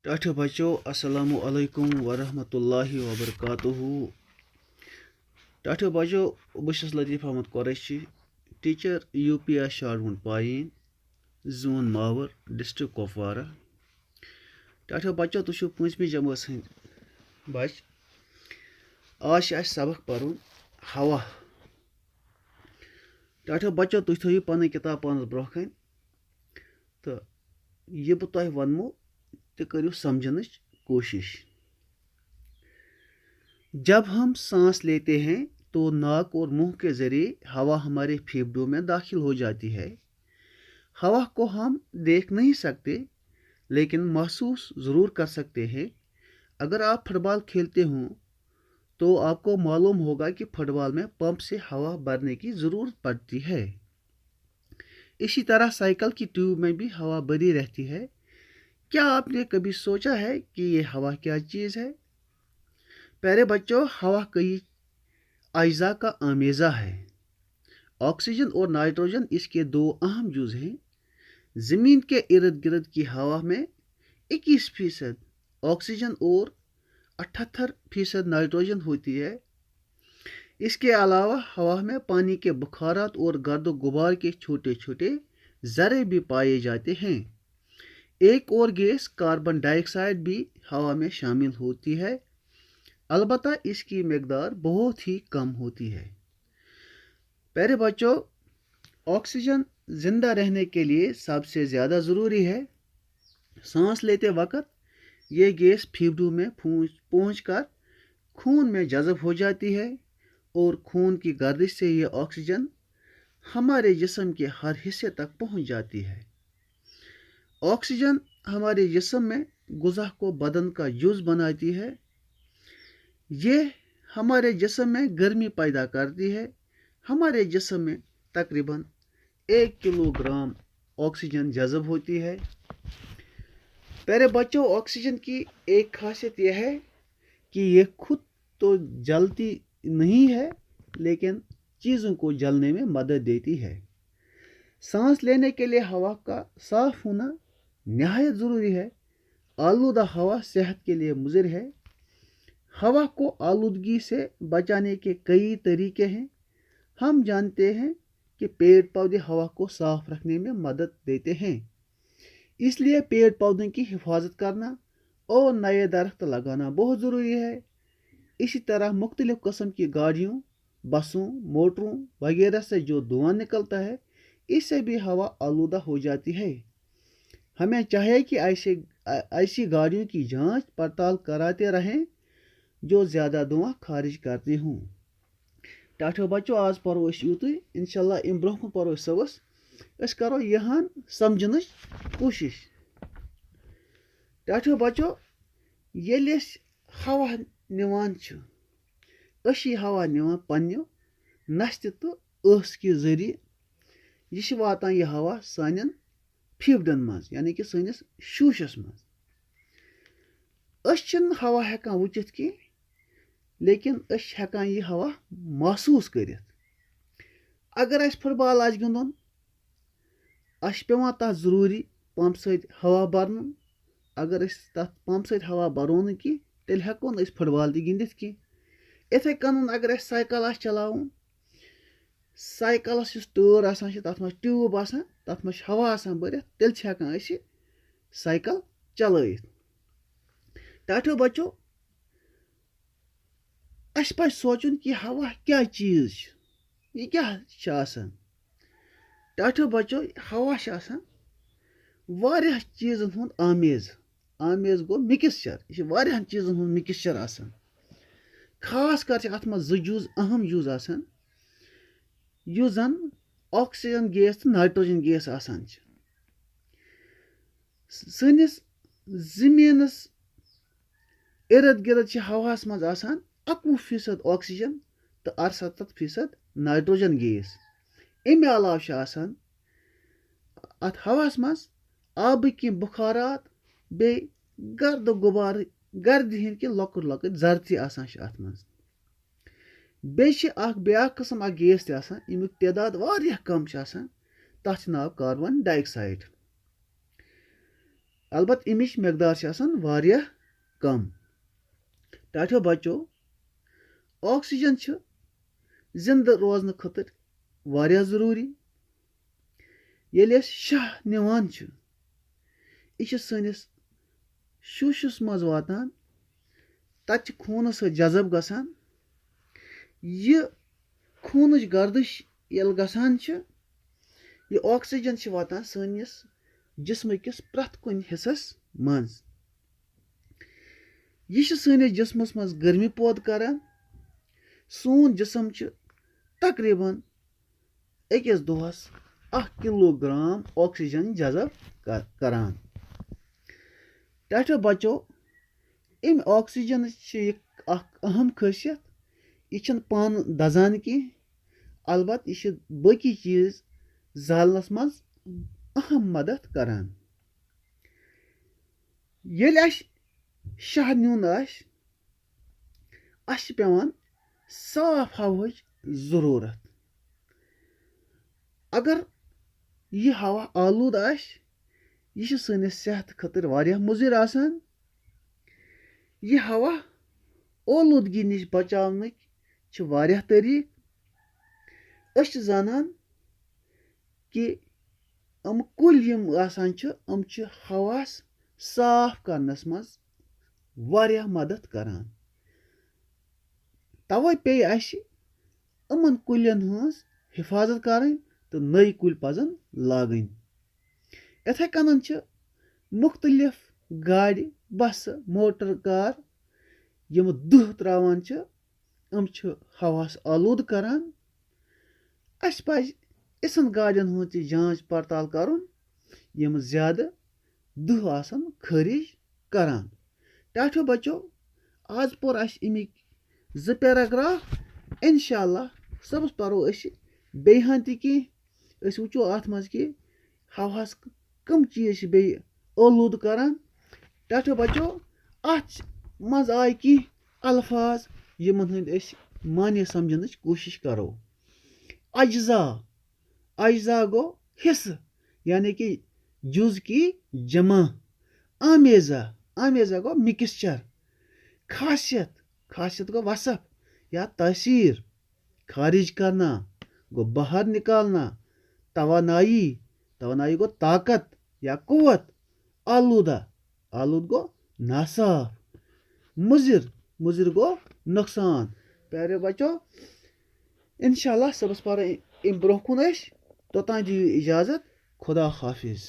ٹاٹھو بچو السلام علیکم ورحمۃ اللہ وبرکاتہ. ٹاٹھو بچو بہٕ لطیف احمد قریشی ٹیچر UP شاڑوُن پایین زون ماور ڈسٹرک کپوارہ. ٹاٹھو بچو تُہۍ چھِو 5مہِ جمٲژ ہٕنٛدۍ بچہِ. آز چھِ اَسہِ سبق پرُن ہوا. ٹاٹھو بچو تُہۍ تھٲیِو پنٕنۍ کِتاب پانس برونٛہہ کَنۍ تہٕ یہِ بہٕ تۄہہِ وَنمو تہِ کٔرِو سمجھنٕچ کوشش. جب ہم سانس لیتے ہیں تو ناک اور منہ کے ذریعے ہوا ہمارے پھیپھڑوں میں داخل ہو جاتی ہے. ہوا کو ہم دیکھ نہیں سکتے لیکن محسوس ضرور کر سکتے ہیں. اگر آپ فٹ بال کھیلتے ہوں تو آپ کو معلوم ہوگا کہ فٹ بال میں پمپ سے ہوا بھرنے کی ضرورت پڑتی ہے. اسی طرح سائیکل کی ٹیوب میں بھی ہوا بھری رہتی ہے. کیا آپ نے کبھی سوچا ہے کہ یہ ہوا کیا چیز ہے؟ پیارے بچوں، ہوا کئی اجزاء کا آمیزہ ہے. آکسیجن اور نائٹروجن اس کے دو اہم جز ہیں. زمین کے ارد گرد کی ہوا میں 21% آکسیجن اور 78% نائٹروجن ہوتی ہے. اس کے علاوہ ہوا میں پانی کے بخارات اور گرد و غبار کے چھوٹے چھوٹے ذرے بھی پائے جاتے ہیں. ایک اور گیس کاربن ڈائی آکسائڈ بھی ہوا میں شامل ہوتی ہے، البتہ اس کی مقدار بہت ہی کم ہوتی ہے. پیارے بچوں، آکسیجن زندہ رہنے کے لیے سب سے زیادہ ضروری ہے. سانس لیتے وقت یہ گیس پھیپھڑوں میں پہنچ کر خون میں جذب ہو جاتی ہے اور خون کی گردش سے یہ آکسیجن ہمارے جسم کے ہر حصے تک پہنچ جاتی ہے. آکسیجن ہمارے جسم میں غذا کو بدن کا جز بناتی ہے. یہ ہمارے جسم میں گرمی پیدا کرتی ہے. ہمارے جسم میں تقریباً 1 کلو گرام آکسیجن جذب ہوتی ہے. پیارے بچوں، آکسیجن کی ایک خاصیت یہ ہے کہ یہ خود تو جلتی نہیں ہے لیکن چیزوں کو جلنے میں مدد دیتی ہے. سانس لینے کے لیے ہوا کا صاف ہونا نہایت ضروری ہے. آلودہ ہوا صحت کے لیے مضر ہے. ہوا کو آلودگی سے بچانے کے کئی طریقے ہیں. ہم جانتے ہیں کہ پیڑ پودے ہوا کو صاف رکھنے میں مدد دیتے ہیں، اس لیے پیڑ پودوں کی حفاظت کرنا اور نئے درخت لگانا بہت ضروری ہے. اسی طرح مختلف قسم کی گاڑیوں، بسوں، موٹروں وغیرہ سے جو دھواں نکلتا ہے اس سے بھی ہوا آلودہ ہو جاتی ہے. ہمیں چاہیے کہ ایسی گاڑیوں کی جانچ پڑتال کراتے رہیں جو زیادہ دھواں خارج کرتی ہوں. ٹاٹھو بچو، آز پرو یوتُے انشاءاللہ ام برونٛہہ کُن پرو صبحس أسۍ کرو یہان سمجھنٕچ کوشش. ٹاٹھو بچو، ییٚلہِ أسۍ ہوا نِوان چھِ أسۍ چھِ ہوا نِوان پننہِ نستہِ تہٕ ٲس کہِ ذٔریعہٕ. یہِ چھِ واتان یہِ ہوا سانٮ۪ن پھیپھڑن منٛز یعنی کہ سٲنِس شوشس منٛز. أسۍ چھِنہٕ ہوا ہٮ۪کان وٕچھِتھ کینٛہہ لیکن أسۍ چھِ ہٮ۪کان یہِ ہوا محسوٗس کٔرِتھ. اگر اَسہِ فٹ بال آسہِ گِنٛدُن اَسہِ چھِ پٮ۪وان تَتھ ضروٗری پمپ سۭتۍ ہوا بَرنُن. اگر أسۍ تَتھ پمپ سۭتۍ ہوا بَرو نہٕ کینٛہہ تیٚلہِ ہٮ۪کو نہٕ أسۍ فٹ بال تہِ گِنٛدِتھ کینٛہہ. یِتھَے کٔنۍ اگر اَسہِ سایکل آسہِ چلاوُن، سایکلس یُس ٹٲر آسان چھِ تَتھ منٛز چھِ ٹیوٗب آسان، تَتھ منٛز چھِ ہوا آسان بٔرِتھ، تیٚلہِ چھِ ہٮ۪کان أسۍ یہِ سایکل چلٲیِتھ. ٹاٹھو بچو، اَسہِ پَزِ سونٛچُن کہِ ہوا کیٛاہ چیٖز چھِ، یہِ کیٛاہ چھِ آسان. ٹاٹھو بچو، ہوا چھِ آسان واریاہ چیٖزن ہُنٛد آمیز گوٚو مِکسچر. یہِ چھِ واریاہن چیٖزن ہُنٛد مِکسچر آسان. خاص کر چھِ اَتھ منٛز 2 جُز اہم جُز آسان یُس زن آکسیجن گیس تہٕ نائٹروجن گیس آسان چھِ. سٲنِس زٔمیٖنس ارد گرد چھِ ہواہس منٛز آسان 21% آکسیجن تہٕ 68% نائٹروجن گیس. امہِ علاوٕ چھِ آسان اتھ ہواہس منٛز آبٕکۍ کینٛہہ بُخارات بیٚیہِ گرد غُبارٕ گردِ ہِنٛدۍ کینٛہہ لۄکٕٹۍ لۄکٕٹۍ ذرٕ تہِ آسان چھِ اتھ منٛز. بیٚیہِ چھِ بیٛاکھ قٕسم اکھ گیس تہِ آسان ییٚمیُک تعداد واریاہ کم چھِ آسان، تتھ چھِ ناو کاربن ڈائی آکسایڈ. البتہ امچ مقدار چھِ آسان واریاہ کم. ٹاٹھیو بچو آکسیجن چھِ زندٕ روزنہٕ خٲطرٕ واریاہ ضروٗری. ییٚلہِ أسۍ شاہ نِوان چھِ یہِ چھِ سٲنِس شوٗشَس منٛز واتان, تَتہِ چھِ خوٗنَس سۭتۍ جذب گژھان. یہِ خوٗنٕچ گردش ییٚلہِ گژھان چھِ یہِ آکسیجن چھِ واتان سٲنِس جسمٕکِس پرٛٮ۪تھ کُنہِ حصس منٛز. یہِ چھِ سٲنِس جسمس منٛز گرمی پٲدٕ کران. سون جسم چھِ تقریٖباً أکِس دۄہس 1 کِلوٗگرام آکسیجن جذب کران. ٹاٹھیو بچو امہِ آکسیجنٕچ چھِ یہِ اکھ اہم خٲصیت, یہِ چھنہٕ پانہٕ دزان کینٛہہ, البتہ یہِ چھِ باقٕے چیٖز زالنس منٛز اہم مدد کران. ییٚلہِ اَسہِ شاہ نیُن آسہِ اَسہِ چھِ پیٚوان صاف ہواہٕچ ضروٗرت. اگر یہِ ہوا آلوٗد آسہِ یہِ چھِ سٲنِس صحتہٕ خٲطرٕ واریاہ مُضِر آسان. یہِ ہوا اولوٗدگی نِش بچاونٕکۍ چھِ واریاہ طٔریٖقہٕ. أسۍ چھِ زانان کہِ یِم کُلۍ یِم آسان چھِ یِم چھِ ہواس صاف کرنس منٛز واریاہ مدد کران. توے پیٚیہِ اَسہِ یِمن کُلٮ۪ن ہٕنٛز حفاظت کرٕنۍ تہٕ نٔے کُلۍ پزن لاگٕنۍ. یِتھے کٔنن چھِ مختلف گاڑِ, بسہٕ, موٹر کار یِم دٕہ تراوان چھِ یِم چھِ ہواہس آلوٗدٕ کران. اَسہِ پزِ یِژھن گاڑٮ۪ن ہٕنٛز تہِ جانچ پڑتال کرُن یِم زیادٕ دٕہ آسن خٲرج کران. ٹاٹھیو بچو آز پوٚر اَسہِ امیِکۍ 2 پیراگراف. انشاء اللہ صبحس پرو أسۍ بیٚیہِ ہن تہِ کینٛہہ. أسۍ وٕچھو اتھ منٛز کہِ ہواہس کم چیٖز چھِ بیٚیہِ اولوٗدٕ کران. ٹاٹھیو بچو اتھ منٛز آے کینٛہہ الفاظ یِمن ہٕنٛدۍ أسۍ معنے سمجھنٕچ کوٗشش کرو. اجزا, اجزا گوٚو حصہٕ یعنی کہِ جُز کی جمع. آمیزا, آمیزا گوٚو مِکسچر. خاصیت, خاصیت گوٚو وصف یا تاثیر. خارج کرنا گوٚو باہر نکالنا. توانائی, توانائی گوٚو طاقت یا قوت. آلوٗدہ, آلوٗد گوٚو ناصاف. مُضِر, مُضِر گوٚو نۄقصان. پیارے بچو انشاء اللہ صبحس پرو امہِ برونٛہہ کُن أسۍ. توٚتام دِیِو اِجازت. خدا حافظ.